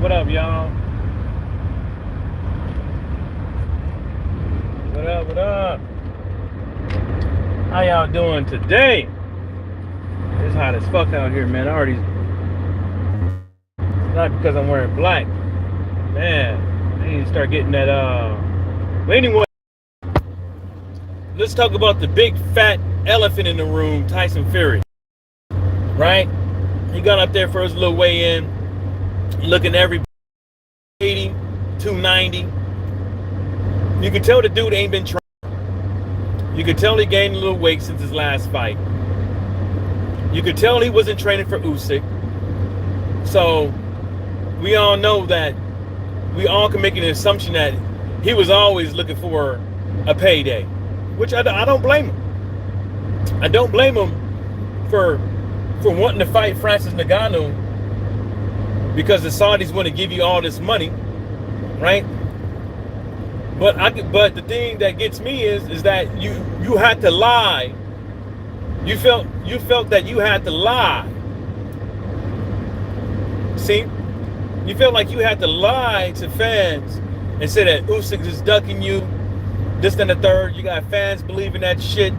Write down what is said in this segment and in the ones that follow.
What up, y'all? What up, what up? How y'all doing today? It's hot as fuck out here, man. Not because I'm wearing black. Man, I need to start getting that, But anyway, let's talk about the big fat elephant in the room, Tyson Fury. Right? He got up there for his little weigh-in, looking every 80, 290. You can tell the dude ain't been trying. You could tell he gained a little weight since his last fight. You could tell he wasn't training for Usyk. So we all know that we all can make an assumption that he was always looking for a payday, which I don't blame him. I don't blame him for wanting to fight Francis Ngannou because the Saudis want to give you all this money, right? But the thing that gets me is that you had to lie. You felt that you had to lie. See, you felt like you had to lie to fans and say that Usyk is ducking you, this and the third. You got fans believing that shit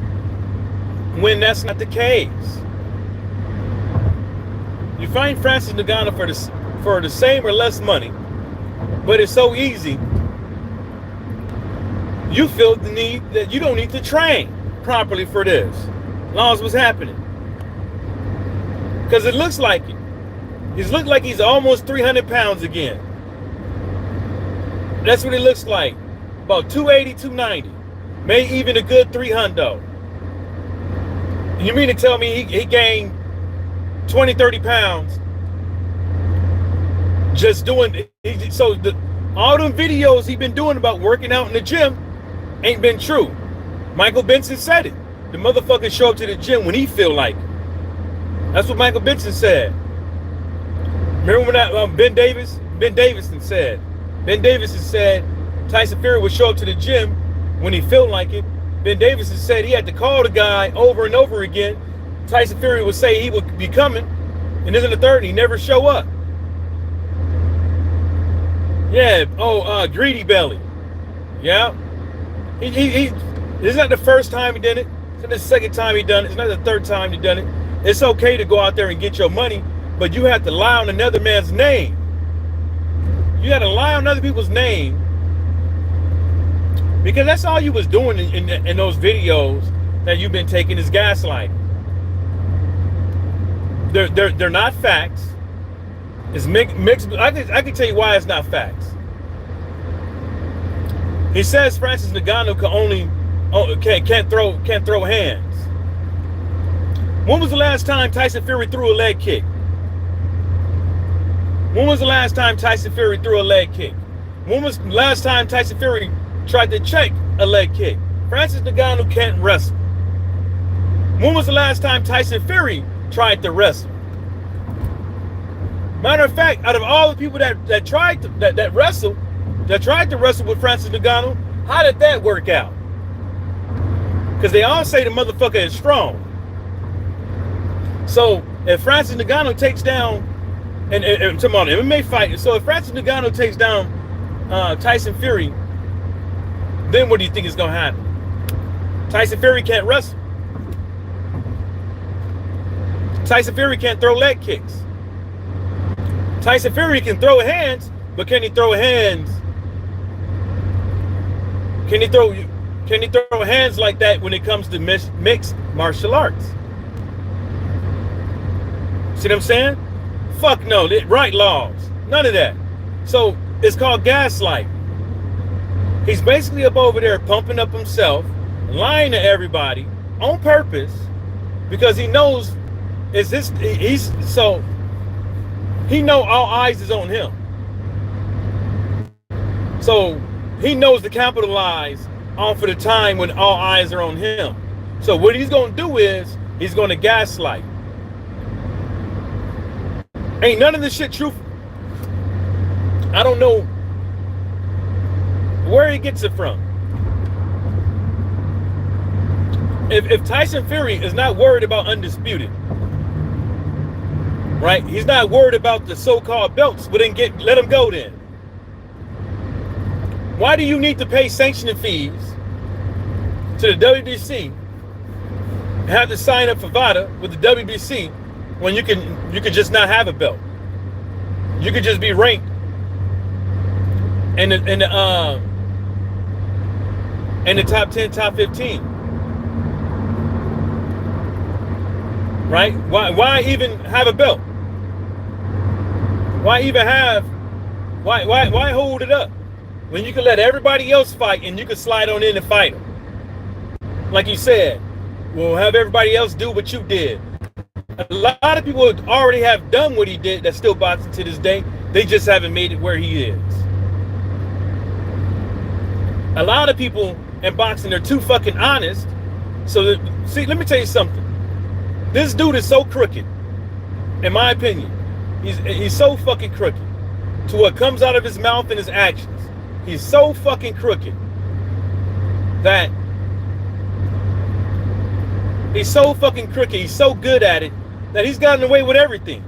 when that's not the case. You find Francis Ngannou for the same or less money, but it's so easy. You feel the need that you don't need to train properly for this. As long as what's happening. Because it looks like it. He's looked like he's almost 300 pounds again. That's what it looks like. About 280, 290. Maybe even a good 300. You mean to tell me he gained 20, 30 pounds just doing it? So all them videos he been doing about working out in the gym ain't been true. Michael Benson said it. The motherfucker show up to the gym when he feel like it. That's what Michael Benson said. Remember when that Ben Davison said Tyson Fury would show up to the gym when he felt like it. Ben Davison said he had to call the guy over and over again. Tyson Fury would say he would be coming, and this is the third, and he never show up. Yeah, Greedy Belly. Yeah. He it's not the first time he did it. It's not the second time he done it. It's not the third time he done it. It's okay to go out there and get your money, but you have to lie on another man's name. You got to lie on other people's name because that's all you was doing in those videos that you've been taking is gaslight. They're not facts. It's mixed. I can tell you why it's not facts. He says Francis Ngannou can't throw hands. When was the last time Tyson Fury threw a leg kick? When was the last time Tyson Fury threw a leg kick? When was the last time Tyson Fury tried to check a leg kick? Francis Ngannou can't wrestle. When was the last time Tyson Fury tried to wrestle? Matter of fact, out of all the people that tried to wrestle with Francis Ngannou, how did that work out? Because they all say the motherfucker is strong. So if Francis Ngannou takes down, and come on, MMA fight. So if Francis Ngannou takes down Tyson Fury, then what do you think is gonna happen? Tyson Fury can't wrestle. Tyson Fury can't throw leg kicks. Tyson Fury can throw hands, but can he throw hands? Can he throw hands like that when it comes to mixed martial arts? See what I'm saying? Fuck no, right laws. None of that. So it's called gaslight. He's basically up over there pumping up himself, lying to everybody on purpose because he knows he know all eyes is on him. So he knows to capitalize on for the time when all eyes are on him. So what he's going to do is he's going to gaslight. Ain't none of this shit true. I don't know where he gets it from. If Tyson Fury is not worried about undisputed, right? He's not worried about the so-called belts, but then let him go then. Why do you need to pay sanctioning fees to the WBC and have to sign up for VADA with the WBC when you can just not have a belt? You could just be ranked in the top 10, top 15. Right? Why even have a belt? Why hold it up when you can let everybody else fight and you can slide on in and fight them? Like you said, we'll have everybody else do what you did. A lot of people already have done what he did that's still boxing to this day. They just haven't made it where he is. A lot of people in boxing are too fucking honest. So see, let me tell you something. This dude is so crooked, in my opinion. He's so fucking crooked to what comes out of his mouth and his actions. He's so fucking crooked that he's so fucking crooked. He's so good at it that he's gotten away with everything.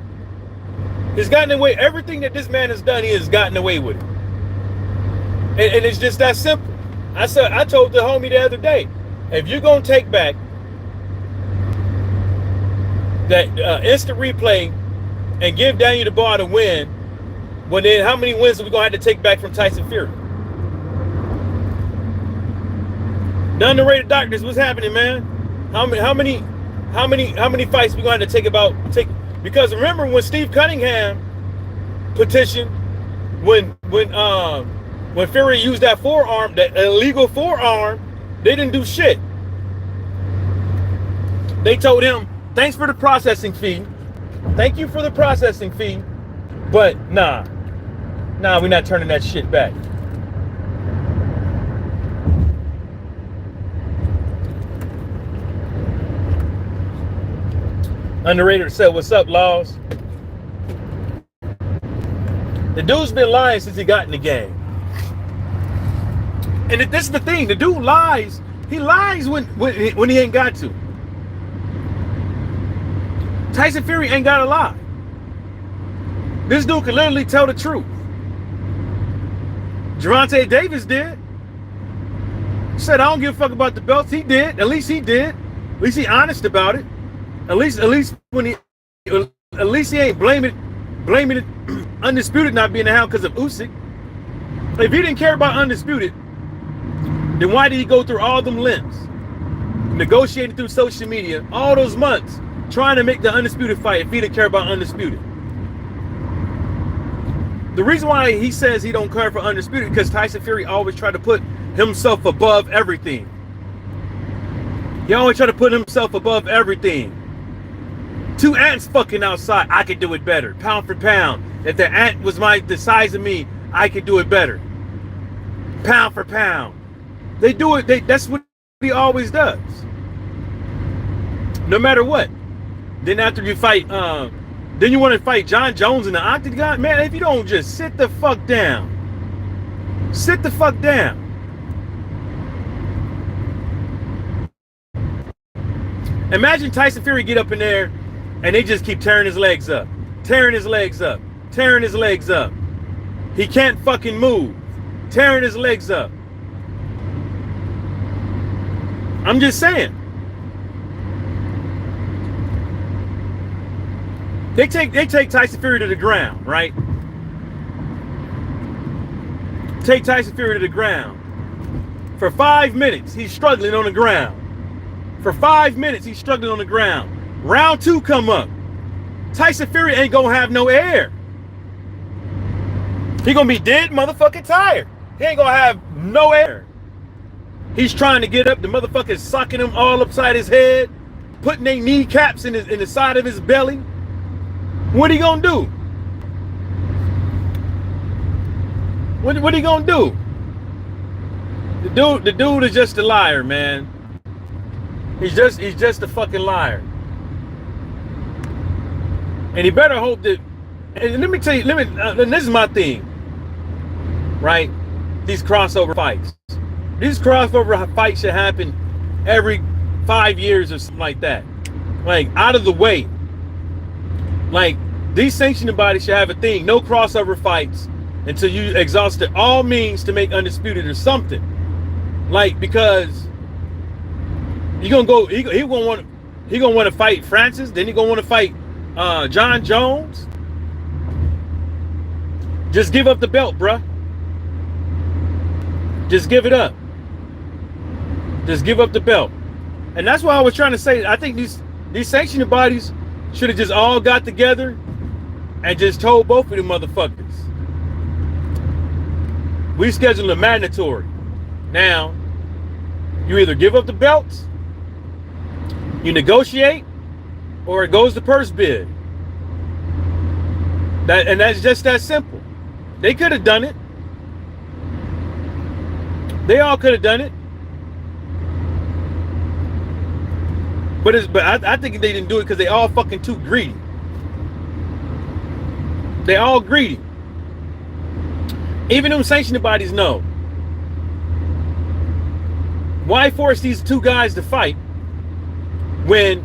He's gotten away everything that this man has done. He has gotten away with it, and it's just that simple. I told the homie the other day, if you're gonna take back that instant replay and give Daniel Dubois the win, well then how many wins are we gonna have to take back from Tyson Fury? The underrated doctors, what's happening, man? How many fights we gonna have to take? Because remember when Steve Cunningham petitioned when Fury used that forearm, that illegal forearm, they didn't do shit. They told him, thanks for the processing fee. Thank you for the processing fee. But nah, we're not turning that shit back. Underrated said, what's up, Laws? The dude's been lying since he got in the game. And this is the thing, the dude lies. He lies when he ain't got to. Tyson Fury ain't got to lie. This dude can literally tell the truth. Gervonta Davis did. Said, I don't give a fuck about the belts. He did. At least he did. At least he honest about it. At least he ain't blaming it Undisputed not being the hound because of Usyk. If he didn't care about Undisputed, then why did he go through all them lengths, negotiating through social media, all those months, trying to make the Undisputed fight if he didn't care about Undisputed? The reason why he says he don't care for Undisputed because Tyson Fury always tried to put himself above everything. He always tried to put himself above everything. Two ants fucking outside, I could do it better. Pound for pound. If the ant was the size of me, I could do it better. Pound for pound. They do it, that's what he always does. No matter what. Then after you fight, then you want to fight John Jones in the octagon? Man, if you don't just sit the fuck down. Sit the fuck down. Imagine Tyson Fury get up in there and they just keep tearing his legs up. Tearing his legs up. Tearing his legs up. He can't fucking move. Tearing his legs up. I'm just saying. They take Tyson Fury to the ground, right? Take Tyson Fury to the ground. For 5 minutes, he's struggling on the ground. For 5 minutes, he's struggling on the ground. Round 2 come up. Tyson Fury ain't gonna have no air. He gonna be dead motherfucking tired. He ain't gonna have no air. He's trying to get up. The motherfucker's socking him all upside his head, putting their kneecaps in the side of his belly. What he gonna do? What he gonna do? The dude is just a liar, man. He's just a fucking liar. And he better hope that. And let me tell you, and this is my thing, right? These crossover fights. These crossover fights should happen every 5 years or something like that. Like out of the way. Like these sanctioning bodies should have a thing: no crossover fights until you exhausted all means to make undisputed or something. Like, because he gonna want to fight Francis, then he gonna want to fight John Jones. Just give up the belt, bruh. Just give it up. Just give up the belt. And that's why I was trying to say, I think these sanctioning bodies should have just all got together and just told both of them motherfuckers, we scheduled a mandatory. Now, you either give up the belts, you negotiate, or it goes to purse bid. And that's just that simple. They could have done it. They all could have done it. But I think they didn't do it because they all fucking too greedy. They all greedy. Even them sanctioning bodies know. Why force these two guys to fight when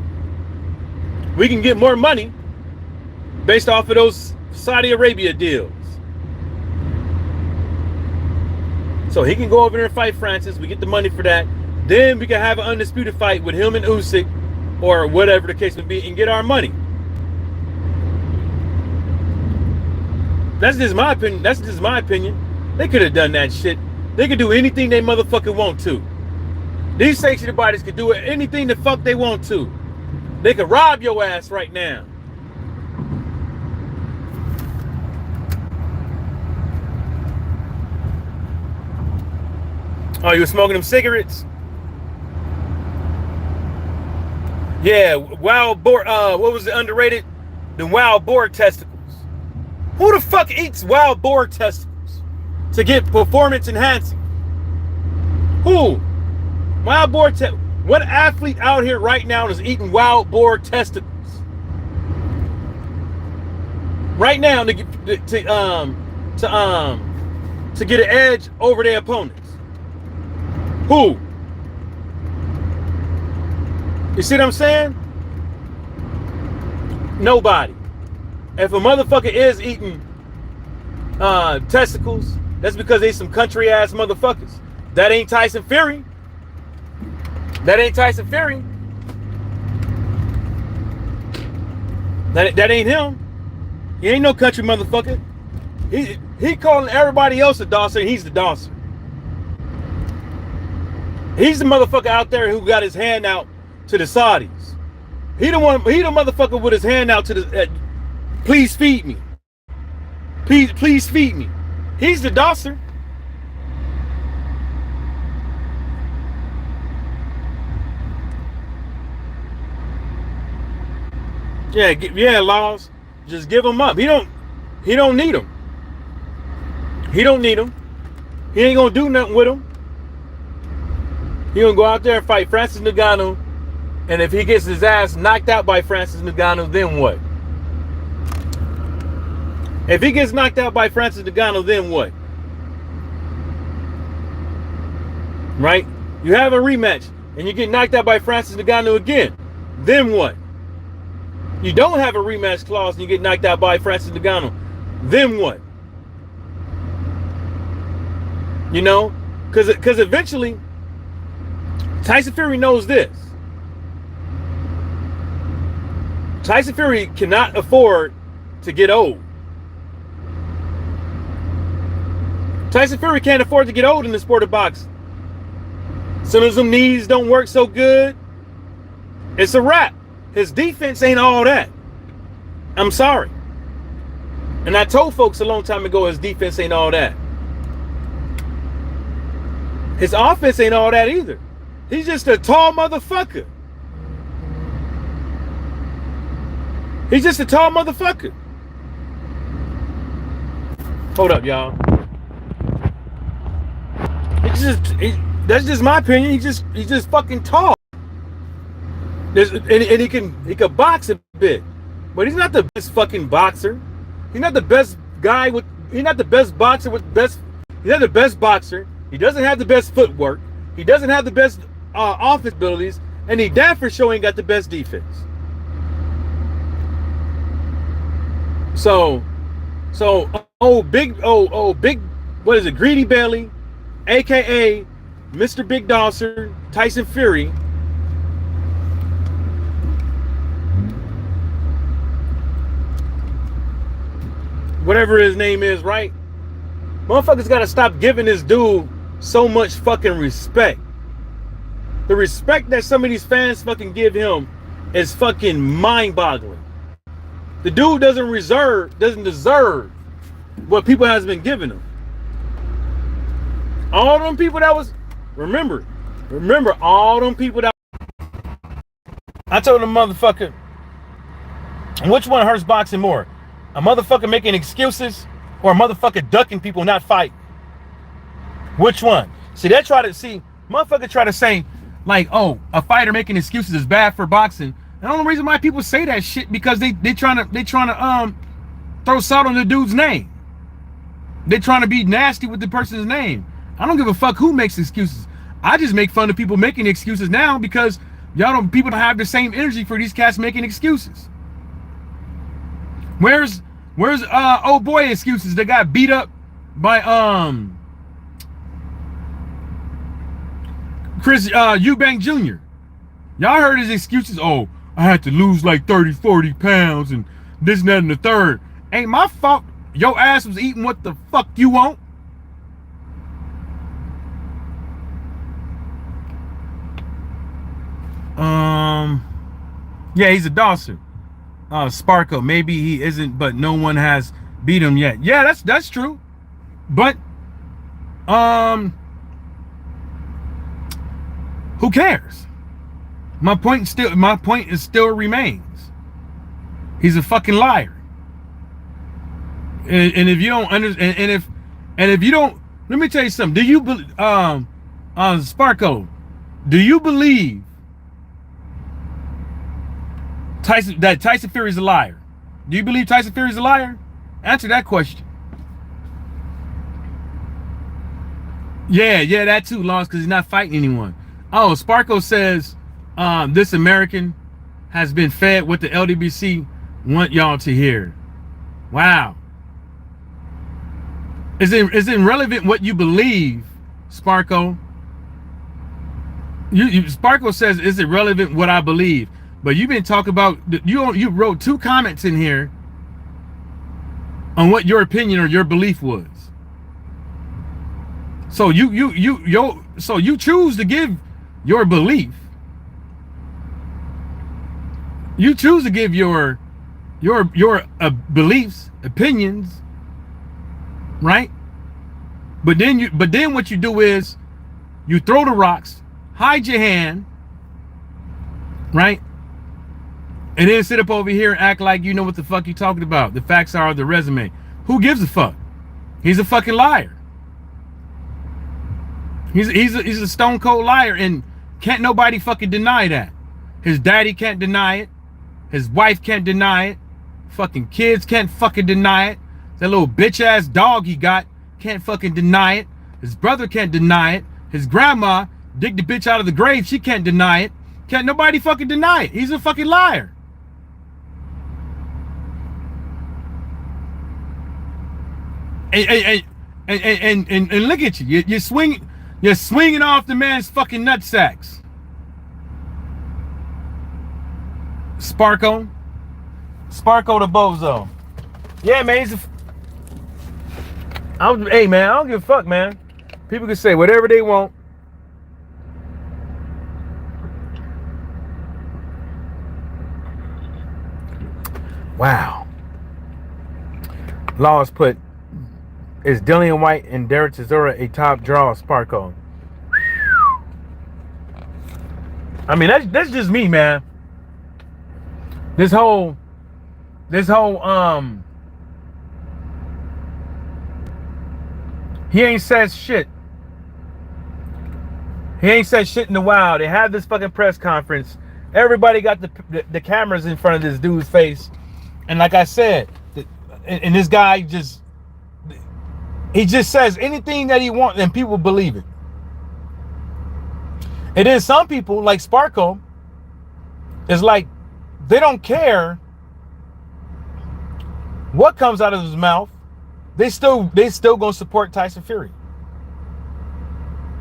we can get more money based off of those Saudi Arabia deals? So he can go over there and fight Francis. We get the money for that. Then we can have an undisputed fight with him and Usyk, or whatever the case may be, and get our money. That's just my opinion. They could have done that shit. They could do anything they motherfucking want to. These sanctioned bodies could do anything the fuck they want to. They could rob your ass right now. Oh, you were smoking them cigarettes? Yeah, wild boar. What was it, underrated? The wild boar testicles. Who the fuck eats wild boar testicles to get performance enhancing? Who? Wild boar what athlete out here right now is eating wild boar testicles? Right now to get an edge over their opponents. Who? You see what I'm saying? Nobody. If a motherfucker is eating testicles, that's because they some country ass motherfuckers. That ain't Tyson Fury. That ain't Tyson Fury. That ain't him. He ain't no country motherfucker. He calling everybody else a dosser, and he's the dosser. He's the motherfucker out there who got his hand out to the Saudis. He the motherfucker with his hand out to the please feed me. Please feed me. He's the dosser. Yeah, Laws. Just give him up. He don't need him. He don't need him. He ain't gonna do nothing with him. He gonna go out there and fight Francis Ngannou, and if he gets his ass knocked out by Francis Ngannou, then what? If he gets knocked out by Francis Ngannou, then what? Right? You have a rematch, and you get knocked out by Francis Ngannou again, then what? You don't have a rematch clause, and you get knocked out by Francis Ngannou, then what? You know, because eventually, Tyson Fury knows this. Tyson Fury cannot afford to get old. Tyson Fury can't afford to get old in the sport of boxing. Some of them knees don't work so good. It's a wrap. His defense ain't all that. I'm sorry. And I told folks a long time ago his defense ain't all that. His offense ain't all that either. He's just a tall motherfucker. He's just a tall motherfucker. Hold up, y'all. That's just my opinion. He's just fucking tall. And he can box a bit, but he's not the best fucking boxer. He's not the best guy with. He's not the best boxer with best. He's not the best boxer. He doesn't have the best footwork. He doesn't have the best offense abilities, and he damn for sure ain't got the best defense. So, big, what is it? Greedy Belly, aka Mr. Big Dosser, Tyson Fury. Whatever his name is, right? Motherfuckers gotta stop giving this dude so much fucking respect. The respect that some of these fans fucking give him is fucking mind-boggling. The dude doesn't deserve what people has been giving him. All them people that was, remember all them people that, I told the motherfucker, which one hurts boxing more? A motherfucker making excuses or a motherfucker ducking people not fighting? Which one? See, motherfucker try to say, like, oh, a fighter making excuses is bad for boxing. And the only reason why people say that shit because they trying to throw salt on the dude's name. They trying to be nasty with the person's name. I don't give a fuck who makes excuses. I just make fun of people making excuses now because people don't have the same energy for these cats making excuses. Where's old boy excuses that got beat up by Chris Eubank Jr. Y'all heard his excuses. Oh, I had to lose like 30, 40 pounds and this and that and the third. Ain't my fault your ass was eating what the fuck you want. Yeah, he's a Dawson. Sparko, maybe he isn't, but no one has beat him yet. Yeah, that's true. But who cares? My point still remains. He's a fucking liar. And if you don't understand, and if you don't, let me tell you something. Do you believe, Sparko? Do you believe Tyson Fury's a liar? Do you believe Tyson Fury's a liar? Answer that question. Yeah, that too, Lawrence, because he's not fighting anyone. Oh, Sparko says this American has been fed what the LDBC want y'all to hear. Wow. Is it irrelevant what you believe, Sparko? Sparko says it's irrelevant what I believe, but you've been talking about you wrote 2 comments in here on what your opinion or your belief was. So you choose to give your belief. You choose to give your beliefs, opinions, right? But then what you do is you throw the rocks, hide your hand, right? And then sit up over here and act like you know what the fuck you talking about. The facts are the resume. Who gives a fuck? He's a fucking liar. He's a stone cold liar, and can't nobody fucking deny that. His daddy can't deny it. His wife can't deny it. Fucking kids can't fucking deny it. That little bitch ass dog he got can't fucking deny it. His brother can't deny it. His grandma digged the bitch out of the grave. She can't deny it. Can't nobody fucking deny it. He's a fucking liar. And look at you. You're swinging off the man's fucking nutsacks. Sparko the bozo. Yeah, man. Hey, man, I don't give a fuck, man. People can say whatever they want. Wow. Laws put, is Dillian White and Derek Chisora a top draw, Sparko? I mean, that's just me, man. This whole he ain't said shit. He ain't said shit in a while. They had this fucking press conference. Everybody got the cameras in front of this dude's face. And like I said, and this guy just says anything that he wants and people believe it. And then some people, like Sparko, is like, they don't care what comes out of his mouth, they still gonna support Tyson Fury.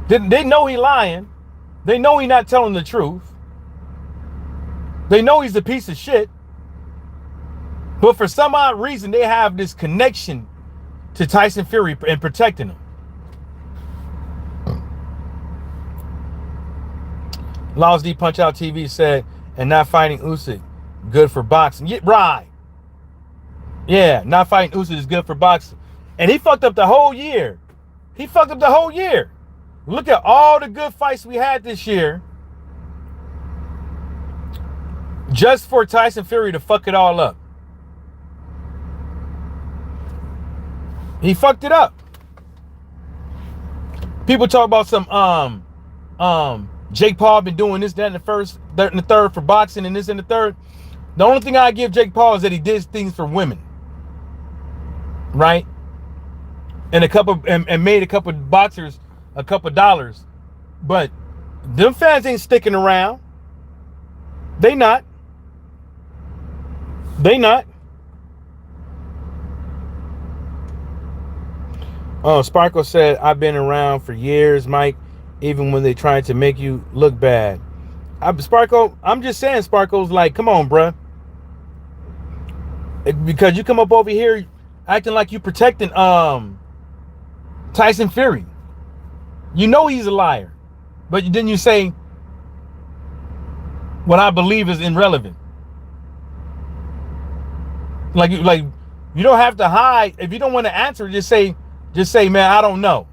They know he lying. They know he not telling the truth. They know he's a piece of shit. But for some odd reason, they have this connection to Tyson Fury and protecting him. Laws D Punch Out TV said, and not fighting Usyk, good for boxing. Yeah, right. Yeah, not fighting Usyk is good for boxing. And he fucked up the whole year. He fucked up the whole year. Look at all the good fights we had this year. Just for Tyson Fury to fuck it all up. He fucked it up. People talk about some Jake Paul been doing this, that, and the first, that, and the third for boxing, and this and the third. The only thing I give Jake Paul is that he did things for women, right? And and made a couple boxers a couple dollars, but them fans ain't sticking around. They not. Oh, Sparkle said, I've been around for years, Mike, even when they tried to make you look bad. Sparkle, I'm just saying, Sparkle's like, come on, bruh. Because you come up over here acting like you protecting Tyson Fury. You know he's a liar. But then you say what I believe is irrelevant. Like you don't have to hide. If you don't want to answer, just say, man, I don't know.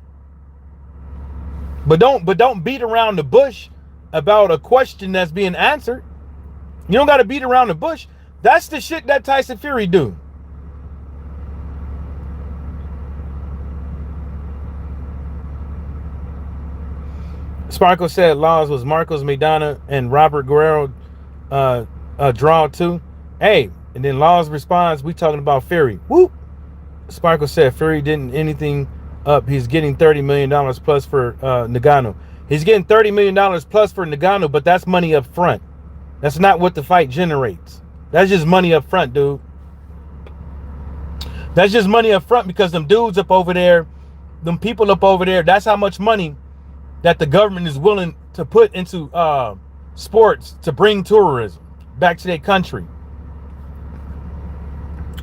But don't beat around the bush about a question that's being answered. You don't got to beat around the bush. That's the shit that Tyson Fury do. Sparkle said Laws was Marcos Maidana and Robert Guerrero draw too. Hey, and then Laws responds, we talking about Fury. Whoop. Sparkle said Fury didn't anything up. He's getting $30 million plus for Ngannou. He's getting $30 million plus for Ngannou, but that's money up front. That's not what the fight generates. That's just money up front, dude. That's just money up front because them dudes up over there, them people up over there, that's how much money that the government is willing to put into sports to bring tourism back to their country.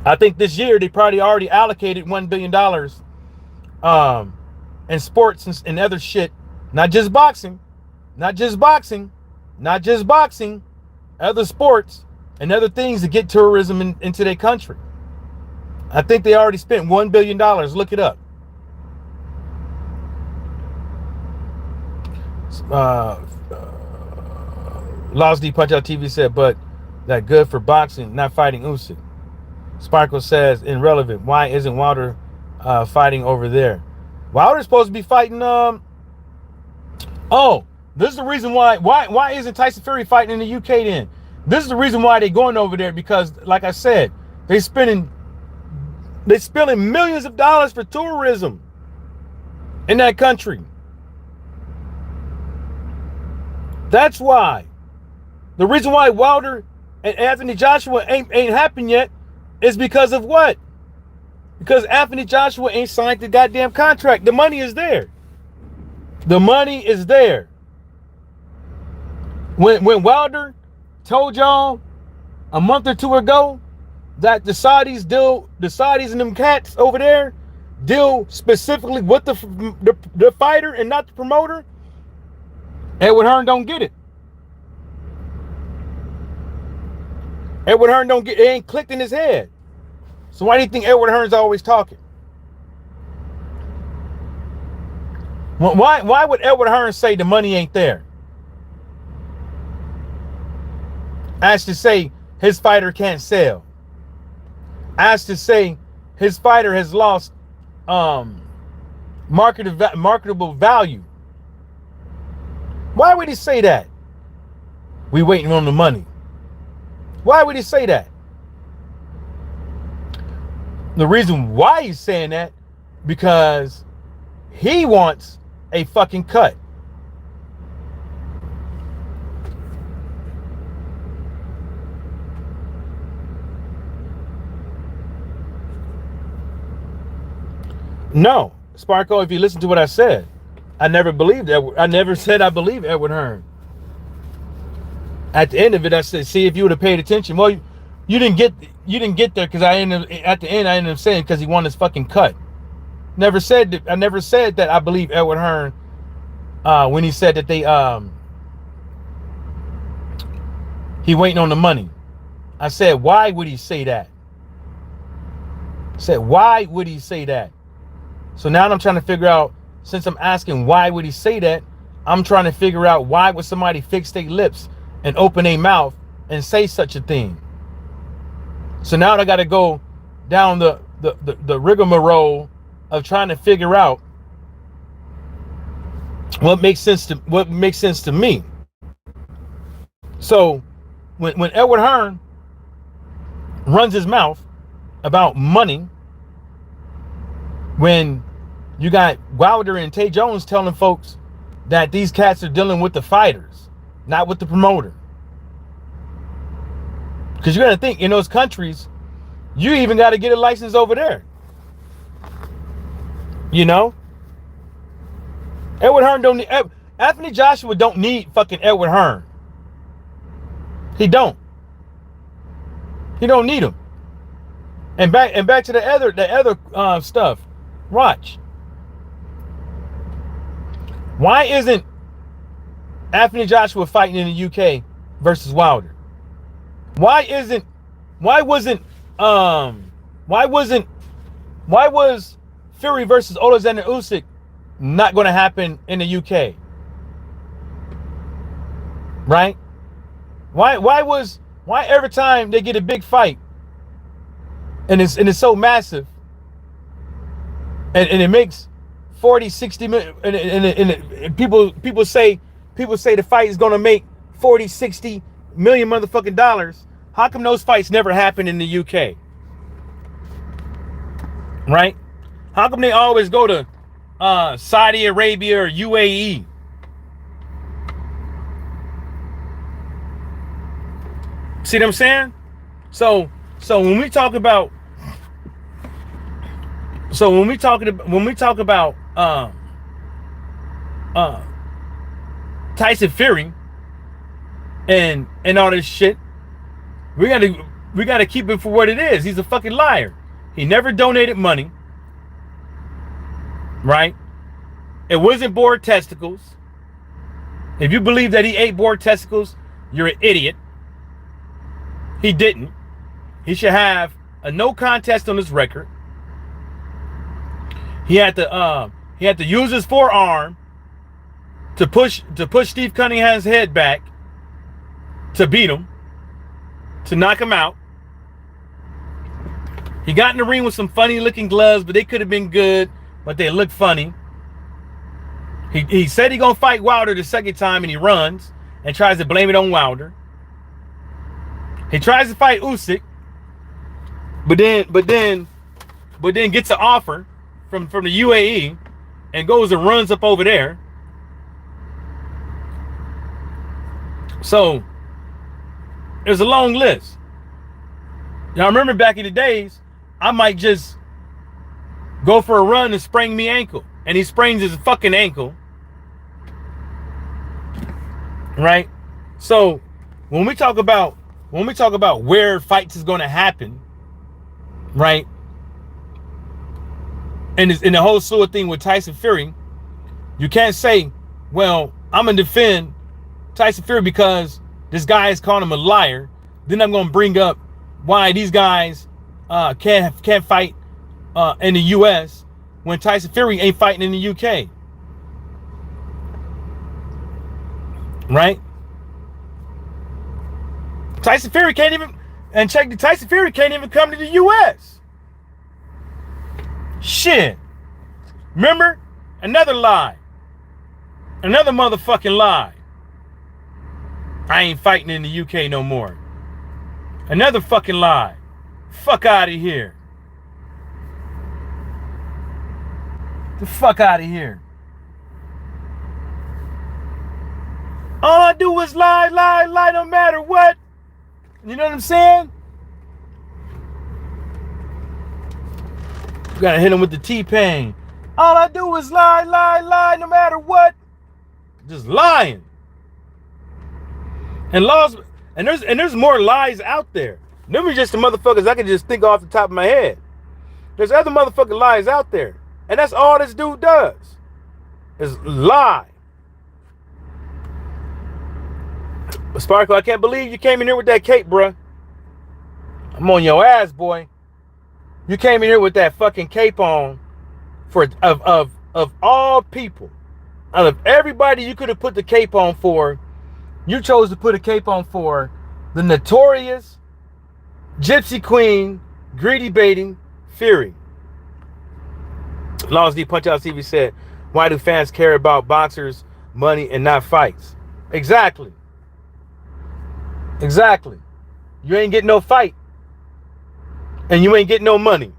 I think this year they probably already allocated $1 billion in sports and other shit. Not just boxing. Other sports and other things to get tourism into their country. I think they already spent $1 billion. Look it up. Lost D Punch Out TV said, but that good for boxing, not fighting Usyk. Sparkle says, irrelevant. Why isn't Wilder fighting over there? Wilder's supposed to be fighting. Oh, this is the reason why. Why isn't Tyson Fury fighting in the UK then? This is the reason why they're going over there because, like I said, they're spending millions of dollars for tourism in that country. That's why. The reason why Wilder and Anthony Joshua ain't happened yet is because of what? Because Anthony Joshua ain't signed the goddamn contract. The money is there. The money is there. When Wilder told y'all a month or two ago that the Saudis and them cats over there deal specifically with the fighter and not the promoter, Edward Hearn don't get it. Edward Hearn don't get it. It ain't clicked in his head. So why do you think Edward Hearn's always talking? Why would Edward Hearn say the money ain't there? As to say his fighter can't sell. As to say his fighter has lost marketable value. Why would he say that? We waiting on the money. Why would he say that? The reason why he's saying that, because he wants a fucking cut. No, Sparko, if you listen to what I said, I never believed Edward. I never said I believe Edward Hearn. At the end of it, I said, see if you would have paid attention. Well, you didn't get there because at the end I ended up saying because he won his fucking cut. Never said that. I never said that I believe Edward Hearn when he said that he waiting on the money. I said, why would he say that? I said, why would he say that? So now I'm trying to figure out, since I'm asking why would he say that, I'm trying to figure out why would somebody fix their lips and open their mouth and say such a thing. So now I got to go down the rigmarole of trying to figure out what makes sense to me. So when Edward Hearn runs his mouth about money, when you got Wilder and Tay Jones telling folks that these cats are dealing with the fighters, not with the promoter. Because you got to think, in those countries, you even got to get a license over there. You know? Edward Hearn don't need... Anthony Joshua don't need fucking Edward Hearn. He don't. He don't need him. And back to the other stuff. Watch. Why isn't Anthony Joshua fighting in the UK versus Wilder? Why was Fury versus Alexander Usyk not going to happen in the UK? Right? Why every time they get a big fight and it's so massive and it makes 40, 60 million and people say the fight is going to make 40, 60 million motherfucking dollars. How come those fights never happen in the UK? Right? How come they always go to Saudi Arabia or UAE? See what I'm saying? So when we talk about Tyson Fury and all this shit, we gotta keep it for what it is. He's a fucking liar. He never donated money. Right? It wasn't boar testicles. If you believe that he ate boar testicles, you're an idiot. He didn't. He should have a no contest on his record. He had to use his forearm to push Steve Cunningham's head back to beat him, to knock him out. He got in the ring with some funny looking gloves, but they could have been good, but they looked funny. He said he gonna fight Wilder the second time, and he runs and tries to blame it on Wilder. He tries to fight Usyk, but then gets an offer from the UAE and goes and runs up over there. So there's a long list. Now, I remember back in the days, I might just go for a run and sprain me ankle, and he sprains his fucking ankle. Right? So when we talk about where fights is going to happen, right? And the whole sort of thing with Tyson Fury, you can't say, well, I'm going to defend Tyson Fury because this guy is calling him a liar. Then I'm going to bring up why these guys can't fight in the U.S. when Tyson Fury ain't fighting in the U.K. Right? Tyson Fury can't even come to the U.S. Shit. Remember? Another lie. Another motherfucking lie. I ain't fighting in the UK no more. Another fucking lie. Fuck out of here. The fuck out of here. All I do is lie no matter what. You know what I'm saying? You gotta hit him with the T-Pain. All I do is lie, lie, lie, no matter what. Just lying. And laws, and there's more lies out there. Them are just the motherfuckers I can just think off the top of my head. There's other motherfucking lies out there. And that's all this dude does. Is lie. Sparkle, I can't believe you came in here with that cape, bruh. I'm on your ass, boy. You came in here with that fucking cape on for of all people. Out of everybody you could have put the cape on for, you chose to put a cape on for the notorious Gypsy Queen, greedy baiting Fury. Laws D Punch Out TV said, why do fans care about boxers, money, and not fights? Exactly. Exactly. You ain't getting no fight. And you ain't getting no money.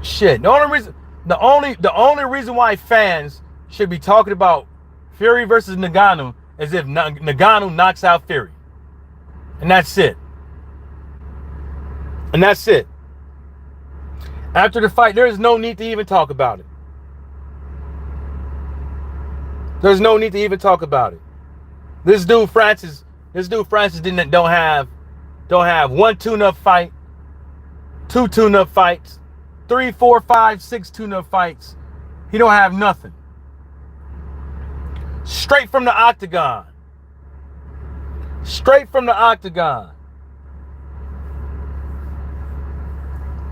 Shit. The only reason why fans should be talking about Fury versus Ngannou is if Ngannou knocks out Fury. And that's it. And that's it. After the fight, there is no need to even talk about it. There's no need to even talk about it. This dude Francis don't have one tune-up fight, two tune-up fights, 3, 4, 5, 6 tune-up fights. He don't have nothing. Straight from the octagon. Straight from the octagon.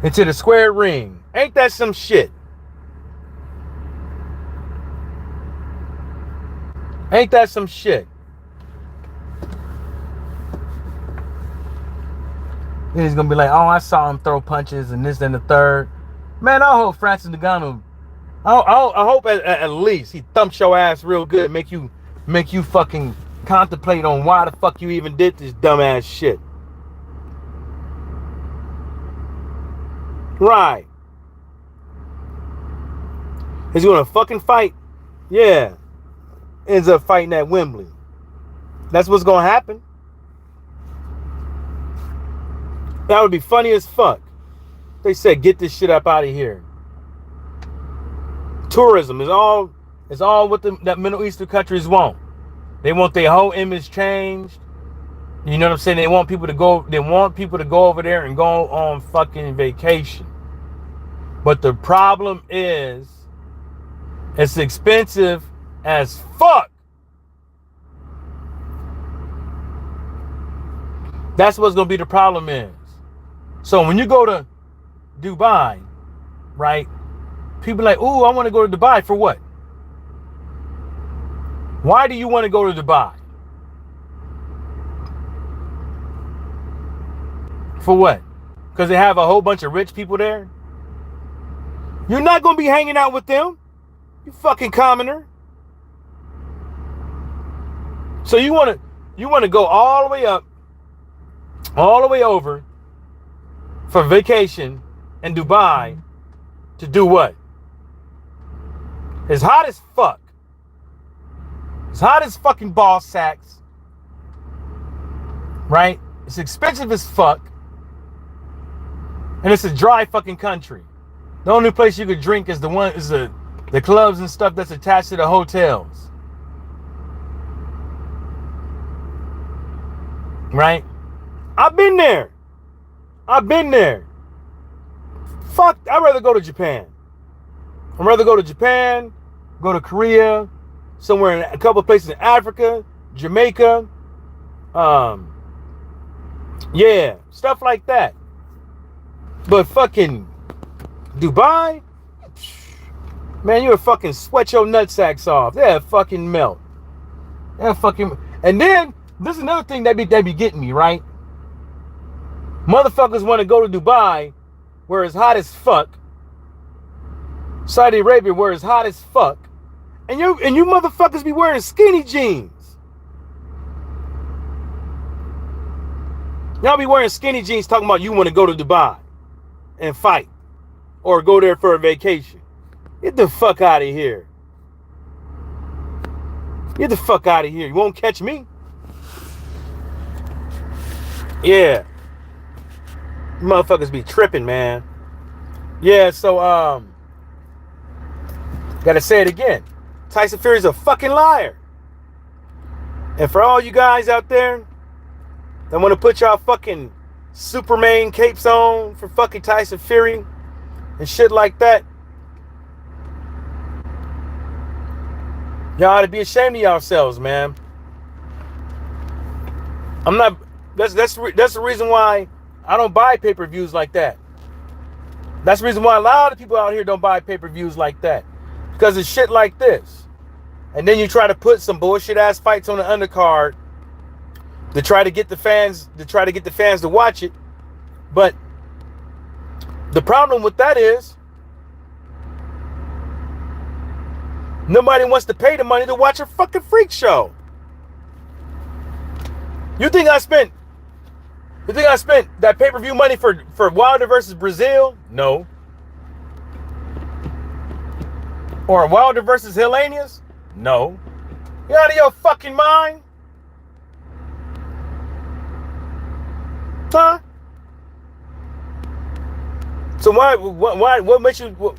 Into the square ring. Ain't that some shit? Ain't that some shit? He's gonna be like, oh, I saw him throw punches and this and the third. Man, I hope Francis Ngannou, I hope at least he thumps your ass real good, make you fucking contemplate on why the fuck you even did this dumbass shit. Right. He's gonna fucking fight. Yeah. Ends up fighting at Wembley. That's what's gonna happen. That would be funny as fuck. They said, get this shit up out of here. Tourism is all what that Middle Eastern countries want. They want their whole image changed. You know what I'm saying? They want people to go over there and go on fucking vacation. But the problem is, it's expensive as fuck. That's what's gonna be the problem is. So when you go to Dubai, right? People are like, ooh, I want to go to Dubai for what? Why do you want to go to Dubai? For what? Because they have a whole bunch of rich people there? You're not going to be hanging out with them, you fucking commoner. So you want to go all the way up, all the way over for vacation in Dubai to do what? It's hot as fuck. It's hot as fucking ball sacks. Right? It's expensive as fuck. And it's a dry fucking country. The only place you could drink is the clubs and stuff that's attached to the hotels. Right? I've been there. Fuck, I'd rather go to Japan. I'd rather go to Japan, go to Korea, somewhere in a couple of places in Africa, Jamaica. Yeah, stuff like that. But fucking Dubai, man, you would fucking sweat your nutsacks off. They'll fucking melt. And then this is another thing that be getting me, right? Motherfuckers want to go to Dubai where it's hot as fuck. Saudi Arabia where it's hot as fuck. And you motherfuckers be wearing skinny jeans. Y'all be wearing skinny jeans talking about you want to go to Dubai and fight or go there for a vacation. Get the fuck out of here. Get the fuck out of here. You won't catch me. Yeah. Motherfuckers be tripping, man. Yeah, so gotta say it again. Tyson Fury's a fucking liar. And for all you guys out there that want to put y'all fucking Superman capes on for fucking Tyson Fury and shit like that, y'all ought to be ashamed of yourselves, man. I'm not. That's the reason why I don't buy pay-per-views like that. That's the reason why a lot of people out here don't buy pay-per-views like that, because it's shit like this. And then you try to put some bullshit ass fights on the undercard to try to get the fans to watch it. But the problem with that is nobody wants to pay the money to watch a fucking freak show. You think I spent that pay-per-view money for Wilder versus Brazil? No. Or Wilder versus Hellenius? No. You out of your fucking mind? Huh? So what makes you?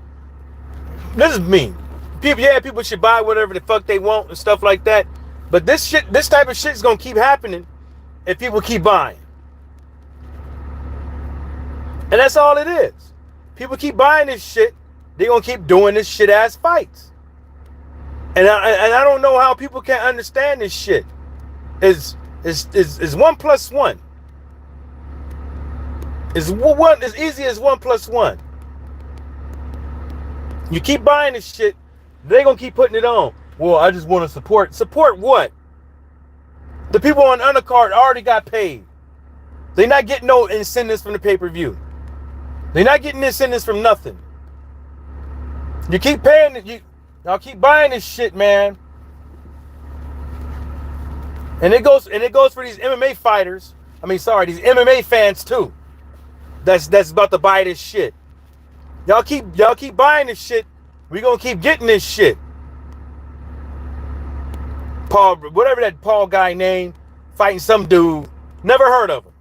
This is me. People should buy whatever the fuck they want and stuff like that. But this type of shit is gonna keep happening if people keep buying. And that's all it is. People keep buying this shit. They're gonna keep doing this shit ass fights. And I don't know how people can't understand this shit. Is 1 + 1. Is one as easy as 1 + 1. You keep buying this shit, they're gonna keep putting it on. Well, I just want to support. Support what? The people on the undercard already got paid. They're not getting no incentives from the pay-per-view. They're not getting incentives from nothing. You keep paying it. Y'all keep buying this shit, man. And it goes for these MMA fighters. These MMA fans too. That's about to buy this shit. Y'all keep buying this shit. We gonna keep getting this shit. Paul, whatever that Paul guy name, fighting some dude. Never heard of him.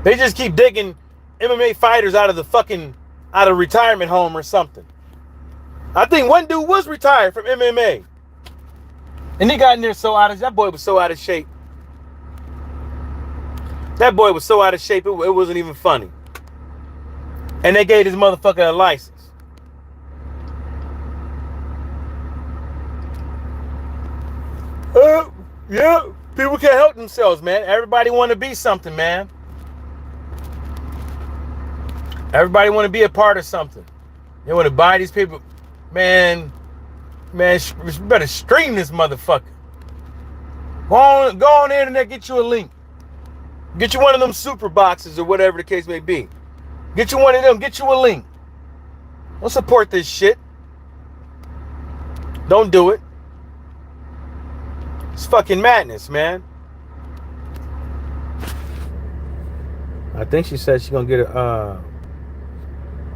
They just keep digging MMA fighters out of retirement home or something. I think one dude was retired from MMA. And he got in there that boy was so out of shape. That boy was so out of shape, it wasn't even funny. And they gave this motherfucker a license. Yeah, people can't help themselves, man. Everybody want to be something, man. Everybody want to be a part of something. They want to buy these people. Man, you better stream this motherfucker. Go on the internet, get you a link. Get you one of them super boxes or whatever the case may be. Get you one of them, get you a link. Don't support this shit. Don't do it. It's fucking madness, man. I think she said she's gonna get a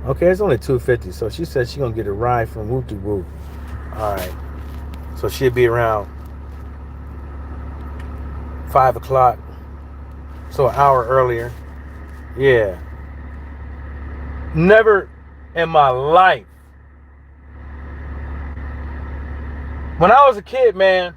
okay, it's only $250, so she said she's gonna get a ride from Woo to Woo. Alright. So she'll be around 5 o'clock. So an hour earlier. Yeah. Never in my life. When I was a kid, man,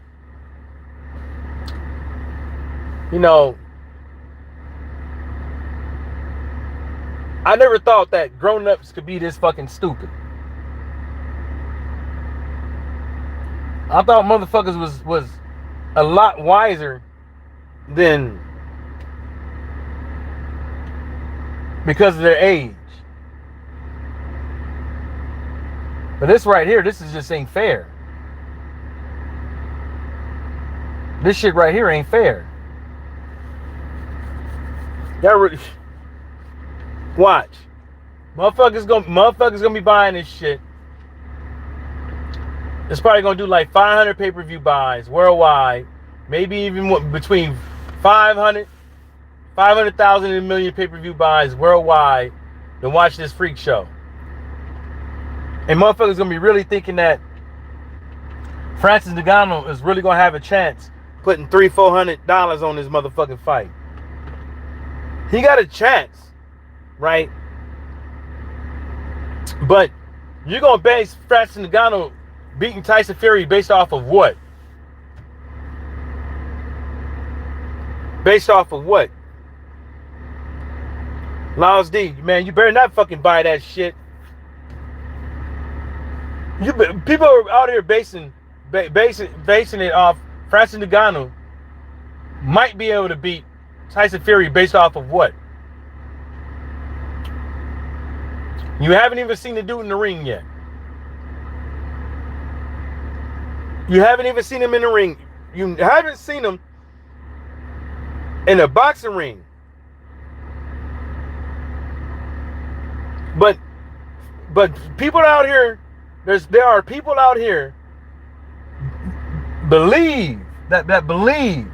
I never thought that grown-ups could be this fucking stupid. I thought motherfuckers was a lot wiser than because of their age. But this right here, this is just ain't fair. This shit right here ain't fair. Y'all really watch. Motherfuckers gonna be buying this shit. It's probably gonna do like 500 pay-per-view buys worldwide. Maybe even between 500,000 and a million pay-per-view buys worldwide to watch this freak show. And motherfuckers gonna be really thinking that Francis Ngannou is really gonna have a chance putting $300-400 on this motherfucking fight. He got a chance. right? But you're gonna base Francis Ngannou beating Tyson Fury based off of what? Based off of what? Laws D, man, you better not fucking buy that shit. People are out here basing it off Francis Ngannou might be able to beat Tyson Fury based off of what? You haven't even seen the dude in the ring yet. You haven't even seen him in the ring. You haven't seen him in a boxing ring. But people out here, there are people out here believe that believe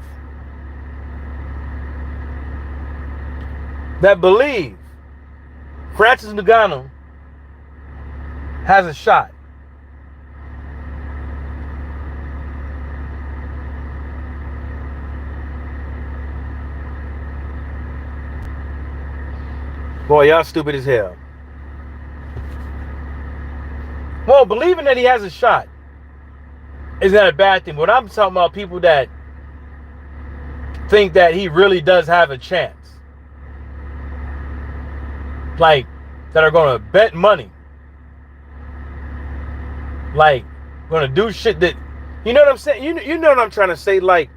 Francis Ngannou has a shot. Boy, y'all stupid as hell. Well, believing that he has a shot is not a bad thing. But I'm talking about people that think that he really does have a chance. Like, that are going to bet money. Like, going to do shit that, you know what I'm saying? You know what I'm trying to say? Like,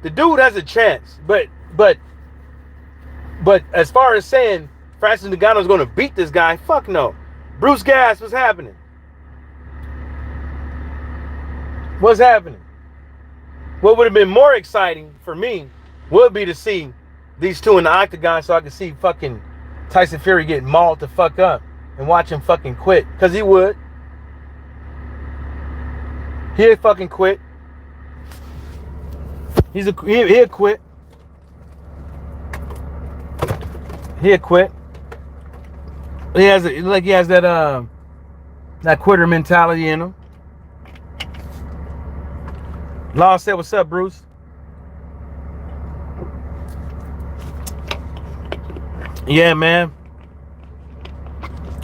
the dude has a chance. But as far as saying Francis Ngannou is going to beat this guy, fuck no. Bruce Gas, what's happening? What's happening? What would have been more exciting for me would be to see these two in the octagon so I could see fucking Tyson Fury get mauled to fuck up and watch him fucking quit. Because he would. He'd fucking quit. He'll quit. He'll quit. He has that quitter mentality in him. Law said, "What's up, Bruce?" Yeah, man.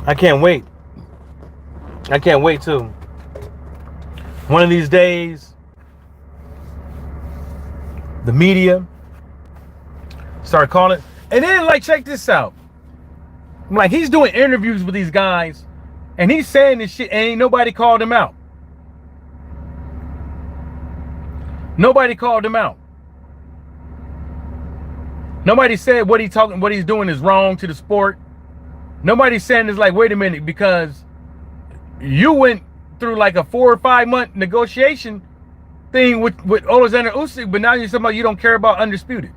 I can't wait. I can't wait to. One of these days, the media start calling. And then, like, check this out. Like, he's doing interviews with these guys, and he's saying this shit, and ain't nobody called him out. Nobody called him out. Nobody said what he's doing is wrong to the sport. Nobody's saying it's like, wait a minute, because you went through like a 4 or 5 month negotiation thing with Alexander Usyk, but now you're talking about you don't care about Undisputed.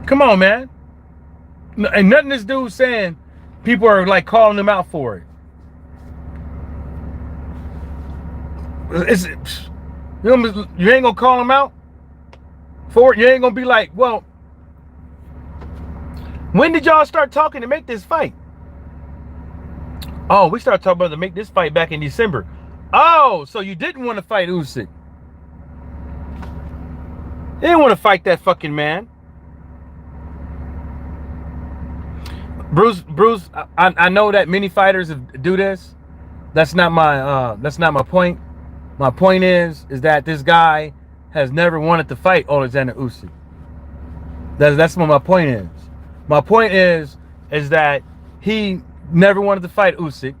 Come on, man. And nothing this dude's saying, people are like calling him out for it. You ain't gonna call him out for it. You ain't gonna be like, well, when did y'all start talking to make this fight? Oh, we started talking about to make this fight back in December. Oh, so you didn't want to fight Usyk. You didn't want to fight that fucking man. Bruce, I know that many fighters do this. That's not my point. My point is that this guy has never wanted to fight Alexander Usyk. That's what my point is. My point is that he never wanted to fight Usyk.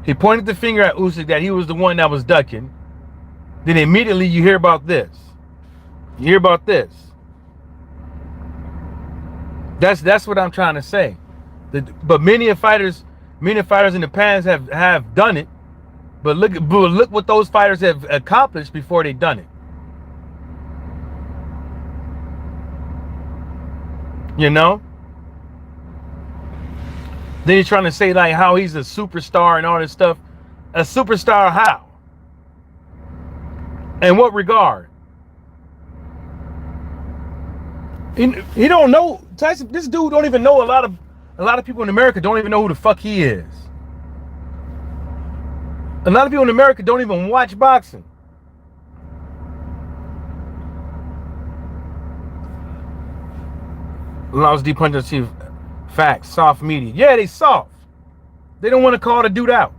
He pointed the finger at Usyk that he was the one that was ducking. Then immediately you hear about this. You hear about this. That's what I'm trying to say. But many fighters in the past have done it. But look what those fighters have accomplished before they done it. You know? Then you're trying to say like how he's a superstar and all this stuff. A superstar how? In what regard? He don't know. Tyson, this dude don't even know a lot of people in America don't even know who the fuck he is. A lot of people in America don't even watch boxing. Laws D Puncher Chief. Facts. Soft media. Yeah, they soft. They don't want to call the dude out.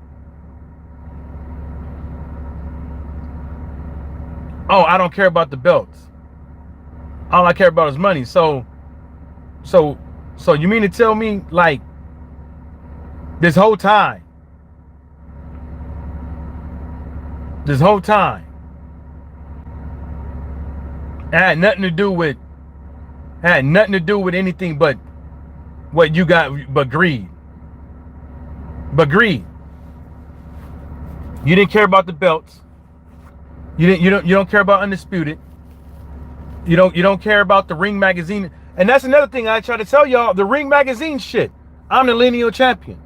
Oh, I don't care about the belts. All I care about is money. So you mean to tell me, like, this whole time, it had nothing to do with anything but what you got, but greed. You didn't care about the belts. You don't care about Undisputed. You don't care about the Ring magazine. And that's another thing I try to tell y'all, the Ring magazine shit. I'm the lineal champion.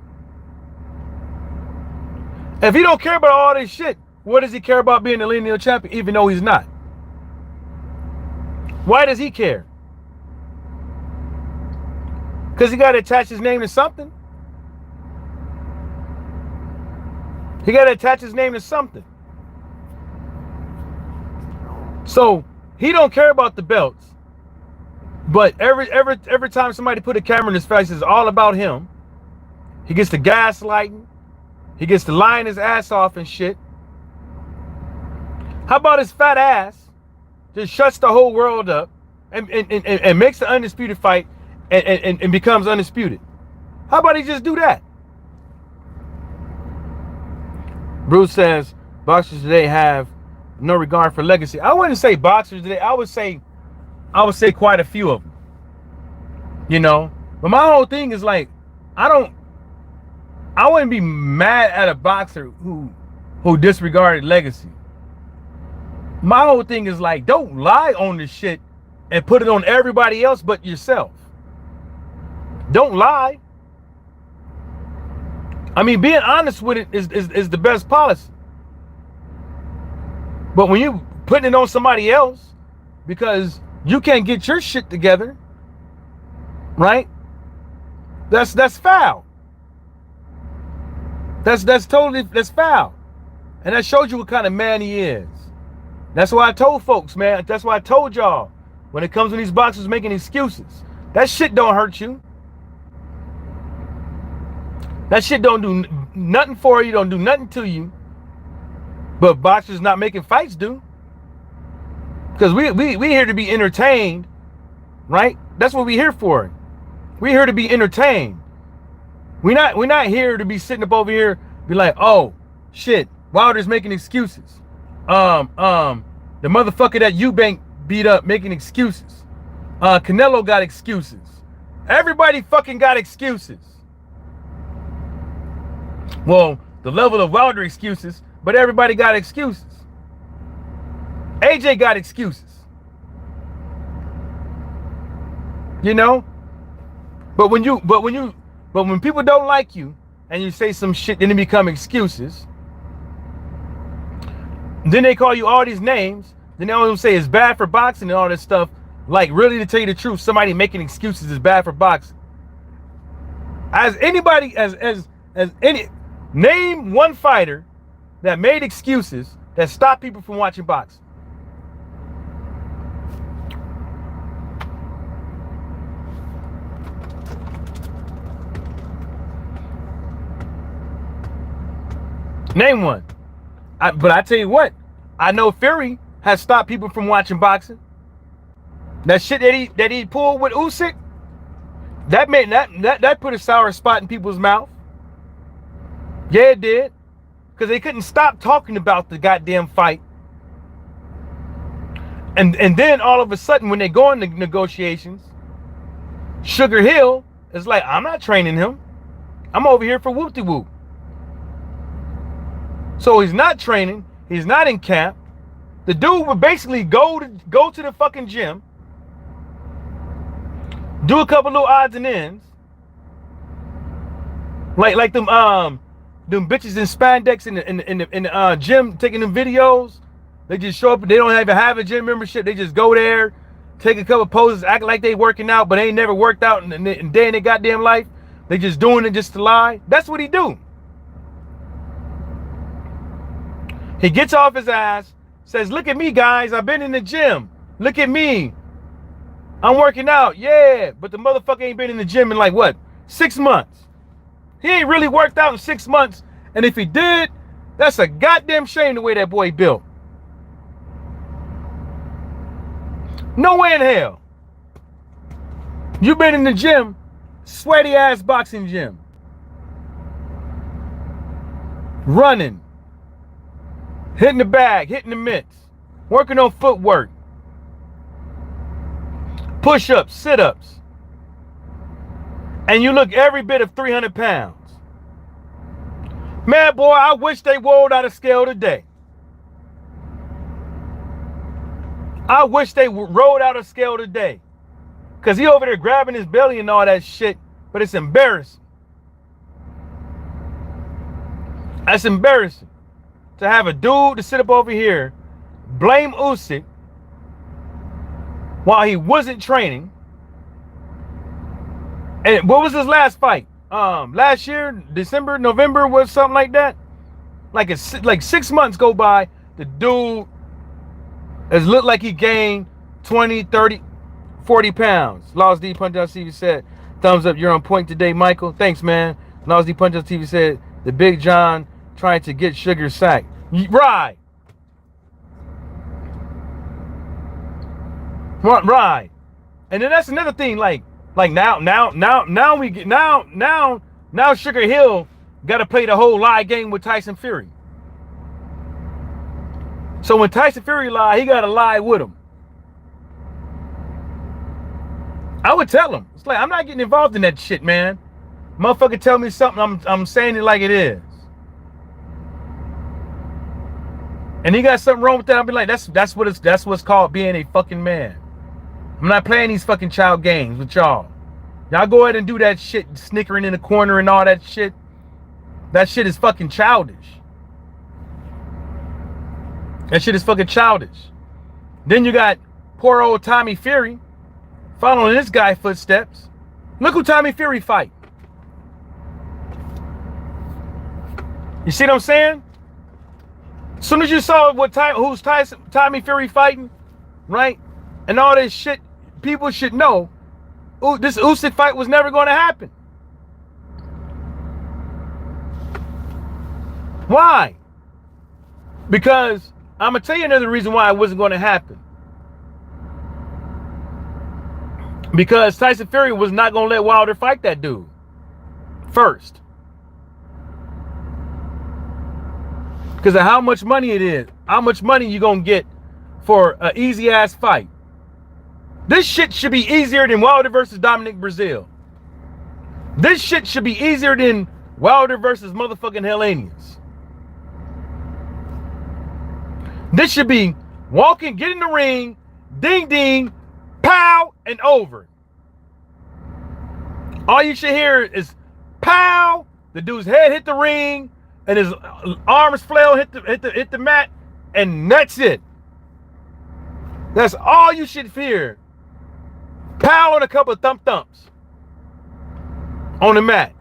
If he don't care about all this shit, what does he care about being the lineal champion, even though he's not? Why does he care? Because he got to attach his name to something. He got to attach his name to something. So he don't care about the belts. But every time somebody put a camera in his face, it's all about him. He gets to gaslighting. He gets to lying his ass off and shit. How about his fat ass just shuts the whole world up and makes the undisputed fight and becomes undisputed? How about he just do that? Bruce says boxers today have no regard for legacy. I wouldn't say boxers today. I would say quite a few of them. You know? But my whole thing is like, I wouldn't be mad at a boxer who disregarded legacy. My whole thing is like, don't lie on this shit and put it on everybody else but yourself. Don't lie. I mean, being honest with it is the best policy. But when you putting it on somebody else because you can't get your shit together, right? That's foul. That's foul. And that shows you what kind of man he is. That's why I told folks, man. That's why I told y'all, when it comes to these boxers making excuses, that shit don't hurt you. That shit don't do nothing for you, don't do nothing to you. But boxers not making fights do. Because we here to be entertained, right? That's what we here for. We here to be entertained. We're not here to be sitting up over here, be like, oh shit, Wilder's making excuses. The motherfucker that Eubank beat up making excuses. Canelo got excuses. Everybody fucking got excuses. Well, the level of Wilder excuses, but everybody got excuses. AJ got excuses. You know? But when people don't like you and you say some shit, then it become excuses. Then they call you all these names. Then they always say it's bad for boxing and all this stuff. Like, really, to tell you the truth, somebody making excuses is bad for boxing. As anybody, as any, name one fighter that made excuses that stopped people from watching boxing. Name one. But I tell you what, I know Fury has stopped people from watching boxing. That shit that he pulled with Usyk, that put a sour spot in people's mouth. Yeah, it did. Because they couldn't stop talking about the goddamn fight. And then all of a sudden, when they go into negotiations, Sugar Hill is like, I'm not training him. I'm over here for whoop-de-whoop. So he's not training. He's not in camp. The dude would basically go to the fucking gym, do a couple little odds and ends, like them bitches in spandex in the gym taking them videos. They just show up. They don't even have a gym membership. They just go there, take a couple poses, act like they working out, but they ain't never worked out in a day in their goddamn life. They just doing it just to lie. That's what he do. He gets off his ass, says, look at me, guys. I've been in the gym. Look at me. I'm working out, yeah, but the motherfucker ain't been in the gym in like what, 6 months. He ain't really worked out in 6 months, and if he did, that's a goddamn shame the way that boy built. No way in hell. You been in the gym, sweaty ass boxing gym, running, hitting the bag, hitting the mitts, working on footwork, push-ups, sit-ups, and you look every bit of 300 pounds. Man, boy, I wish they rolled out a scale today. I wish they rolled out a scale today. Because he over there grabbing his belly and all that shit, but it's embarrassing. That's embarrassing. To have a dude to sit up over here, blame Usyk while he wasn't training. And what was his last fight? Last year, December, November, was something like that. Like 6 months go by, the dude has looked like he gained 20, 30, 40 pounds. Lost D Punch on TV said, thumbs up, you're on point today, Michael. Thanks, man. Lost D Punch on TV said, the Big John trying to get Sugar sacked. Right. Right. And then that's another thing, like now Sugar Hill got to play the whole lie game with Tyson Fury. So when Tyson Fury lie, he got to lie with him. I would tell him. It's like, I'm not getting involved in that shit, man. Motherfucker tell me something, I'm saying it like it is. And he got something wrong with that, I'll be like, that's what's called being a fucking man. I'm not playing these fucking child games with y'all. Y'all go ahead and do that shit, snickering in the corner and all that shit. That shit is fucking childish. That shit is fucking childish. Then you got poor old Tommy Fury following this guy's footsteps. Look who Tommy Fury fight. You see what I'm saying? As soon as you saw who's Tommy Fury fighting, right? And all this shit, people should know this Usyk fight was never going to happen. Why? Because I'm going to tell you another reason why it wasn't going to happen. Because Tyson Fury was not going to let Wilder fight that dude first. Because of how much money it is. How much money you going to get for an easy ass fight. This shit should be easier than Wilder versus Dominic Brazil. This shit should be easier than Wilder versus motherfucking Hellenius. This should be walking, get in the ring, ding ding, pow, and over. All you should hear is pow, the dude's head hit the ring, and his arms flail, hit the mat, and that's it. That's all you should fear. Pow and a couple of thumps on the mat.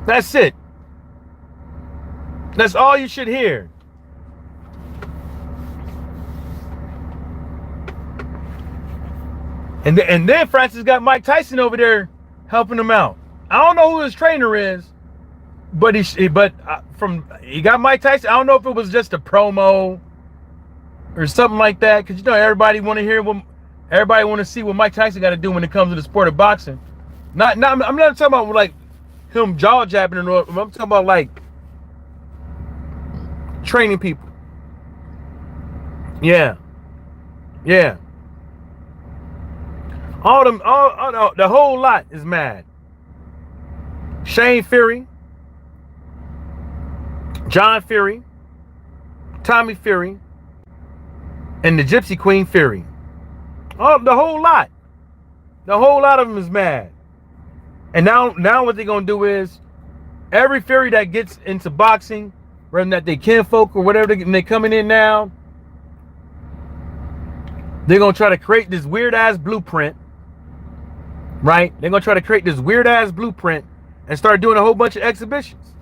That's it. That's all you should hear. And then Francis got Mike Tyson over there helping him out. I don't know who his trainer is, but he got Mike Tyson. I don't know if it was just a promo or something like that, because you know everybody want to see what Mike Tyson got to do when it comes to the sport of boxing. I'm not talking about like him jaw jabbing or I'm talking about like training people. Yeah. The whole lot is mad. Shane Fury, John Fury, Tommy Fury, and the Gypsy Queen Fury. Oh, the whole lot. The whole lot of them is mad. And now what they're gonna do is every Fury that gets into boxing, whether that they kinfolk or whatever, they coming in now, they're gonna try to create this weird ass blueprint. Right? They're gonna try to create this weird ass blueprint and start doing a whole bunch of exhibitions.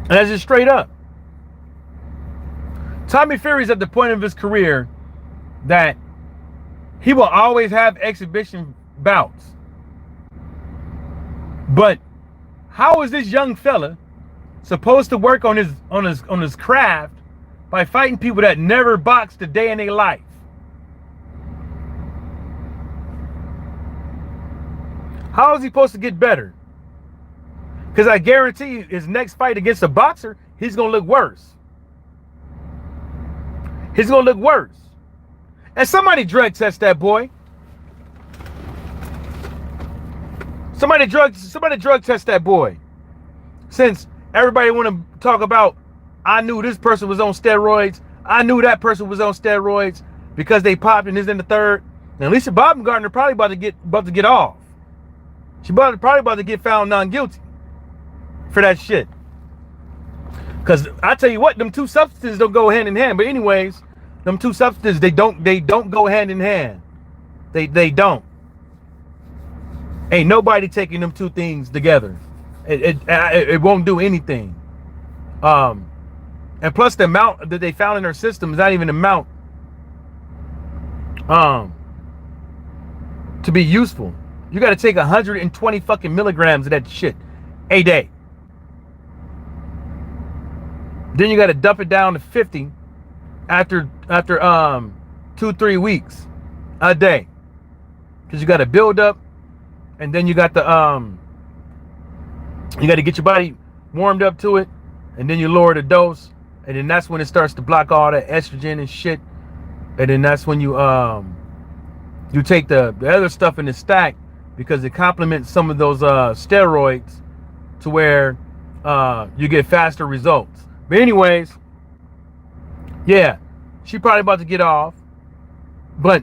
And that's just straight up. Tommy Fury's at the point of his career that he will always have exhibition bouts. But how is this young fella supposed to work on his craft by fighting people that never boxed a day in their life? How is he supposed to get better? Because I guarantee you, his next fight against a boxer, he's going to look worse. He's going to look worse. And somebody drug test that boy. Somebody drug test that boy. Since everybody want to talk about, I knew this person was on steroids. I knew that person was on steroids because they popped and this and the third. And Alicia Baumgartner probably about to get off. She probably about to get found non-guilty for that shit. Cause I tell you what, them two substances don't go hand in hand. But anyways, them two substances they don't go hand in hand. They don't. Ain't nobody taking them two things together. It won't do anything. And plus the amount that they found in her system is not even the amount to be useful. You got to take 120 fucking milligrams of that shit a day. Then you got to dump it down to 50 after 2-3 weeks a day, because you got to build up, and then you got the you got to get your body warmed up to it, and then you lower the dose, and then that's when it starts to block all that estrogen and shit, and then that's when you take the other stuff in the stack, because it complements some of those steroids to where you get faster results. But anyways, yeah, she probably about to get off. But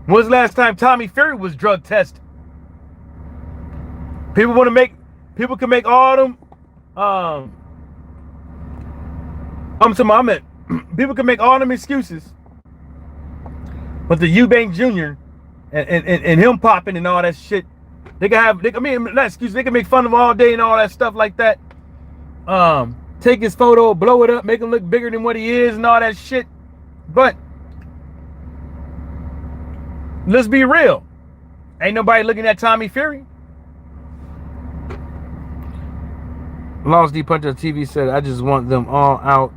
when was the last time Tommy Fury was drug tested? People can make all them people can make all them excuses. But the Eubank Jr. and him popping and all that shit, they can make fun of him all day and all that stuff like that. Take his photo, blow it up, make him look bigger than what he is and all that shit. But let's be real. Ain't nobody looking at Tommy Fury. Lost D Puncher TV said, I just want them all out,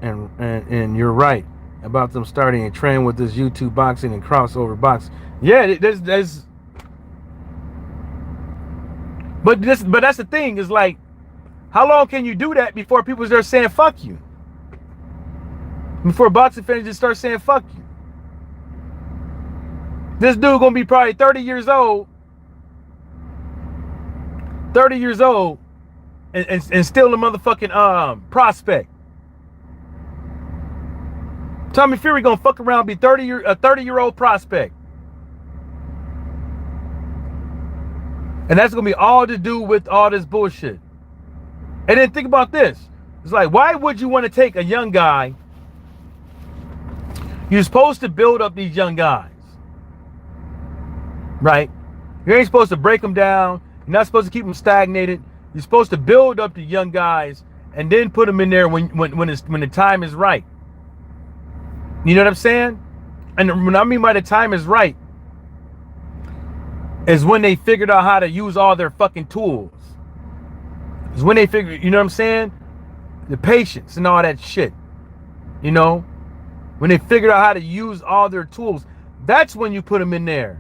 and you're right about them starting a trend with this YouTube boxing and crossover boxing. Yeah, there's but that's the thing, is like, how long can you do that before people start saying fuck you? Before boxing fans just start saying fuck you. This dude gonna be probably 30 years old. 30 years old and still a motherfucking prospect. Tommy Fury gonna fuck around and be a 30-year-old prospect. And that's gonna be all to do with all this bullshit. And then think about this. It's like, why would you want to take a young guy? You're supposed to build up these young guys, right? You ain't supposed to break them down. You're not supposed to keep them stagnated. You're supposed to build up the young guys and then put them in there when the time is right. You know what I'm saying? And what I mean by the time is right is when they figured out how to use all their fucking tools. Is when they figure, you know what I'm saying? The patience and all that shit. You know? When they figured out how to use all their tools, that's when you put them in there.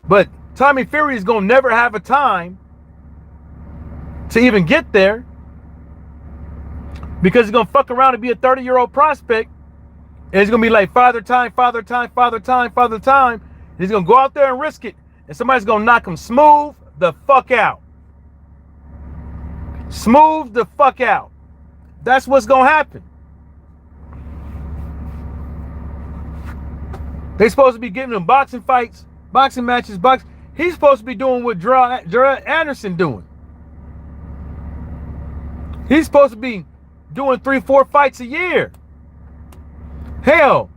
But Tommy Fury is gonna never have a time to even get there, because he's gonna fuck around and be a 30-year-old prospect, and it's gonna be like father time. And he's gonna go out there and risk it, and somebody's gonna knock him smooth the fuck out. Smooth the fuck out. That's what's gonna happen. They supposed to be giving him boxing fights, boxing matches, He's supposed to be doing what Gerard Anderson doing. He's supposed to be doing 3-4 fights a year. Hell,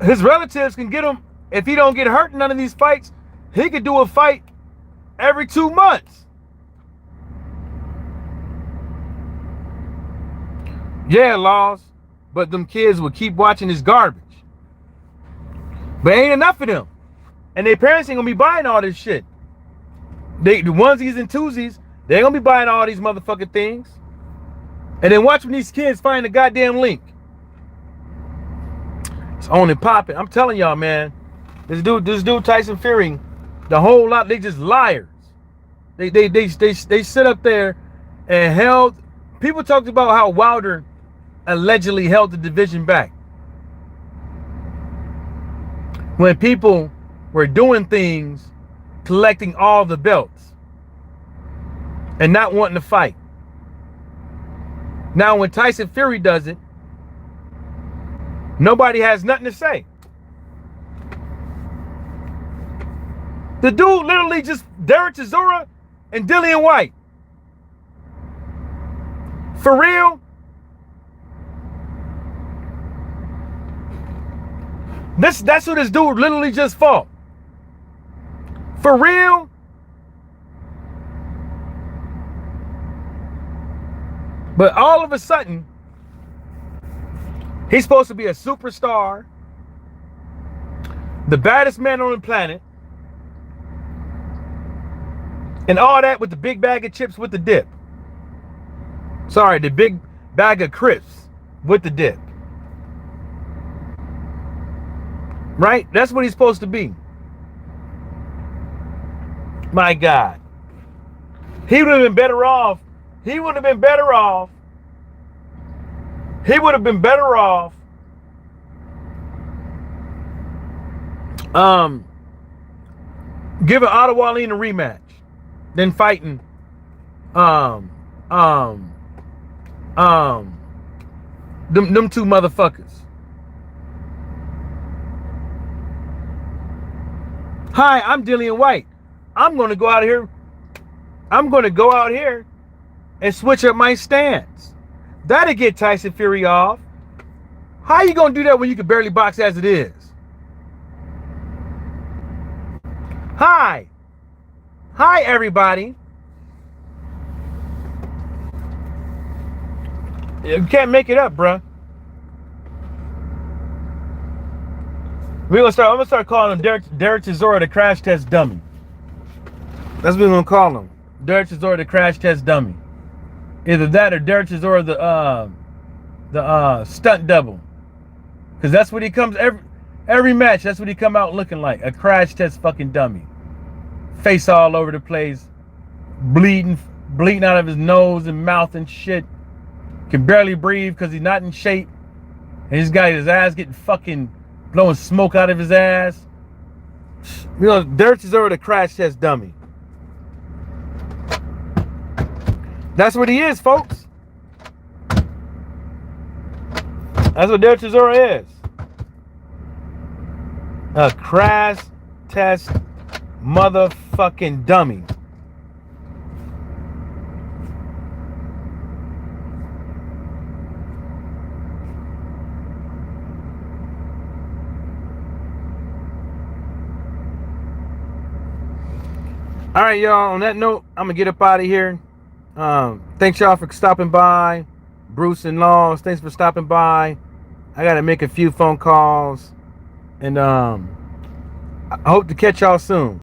his relatives can get him, if he don't get hurt in none of these fights, he could do a fight every 2 months. Yeah, Laws. but them kids would keep watching this garbage. But ain't enough of them. And their parents ain't gonna be buying all this shit. The onesies and twosies, they ain't gonna be buying all these motherfucking things. And then watch when these kids find the goddamn link. It's on and popping. I'm telling y'all, man. This dude Tyson Fury, the whole lot, they just liars. They sit up there and held. People talked about how Wilder allegedly held the division back when people were doing things, collecting all the belts and not wanting to fight. Now when Tyson Fury does it, nobody has nothing to say. The dude literally just Derek Chisora and Dillian White. For real? That's who this dude literally just fought. For real? But all of a sudden, he's supposed to be a superstar, the baddest man on the planet, and all that with the big bag of chips with the dip. Sorry, the big bag of crisps with the dip. Right? That's what he's supposed to be. My God. He would have been better off. He would have been better off. He would have been better off giving Ottawa a rematch than fighting them two motherfuckers. Hi, I'm Dillian White. I'm gonna go out here. I'm gonna go out here and switch up my stance. That'll get Tyson Fury off. How you gonna do that when you can barely box as it is? Hi everybody. You can't make it up, bruh. I'm gonna start calling him Derek Chisora, the crash test dummy. That's what we're gonna call him. Derek Chisora, the crash test dummy. Either that or Derek Chisora, the stunt double. Because that's what he comes every match. That's what he come out looking like, a crash test fucking dummy. Face all over the place, bleeding out of his nose and mouth and shit. Can barely breathe because he's not in shape. And he's got his ass getting fucking blowing smoke out of his ass. You know, Derek Chisora, the crash test dummy. That's what he is, folks. That's what Derek Chisora is. A crash test motherfucking dummy. All right, y'all. On that note, I'm gonna get up out of here. Thanks y'all for stopping by. Bruce and Laws, thanks for stopping by. I gotta make a few phone calls, and I hope to catch y'all soon.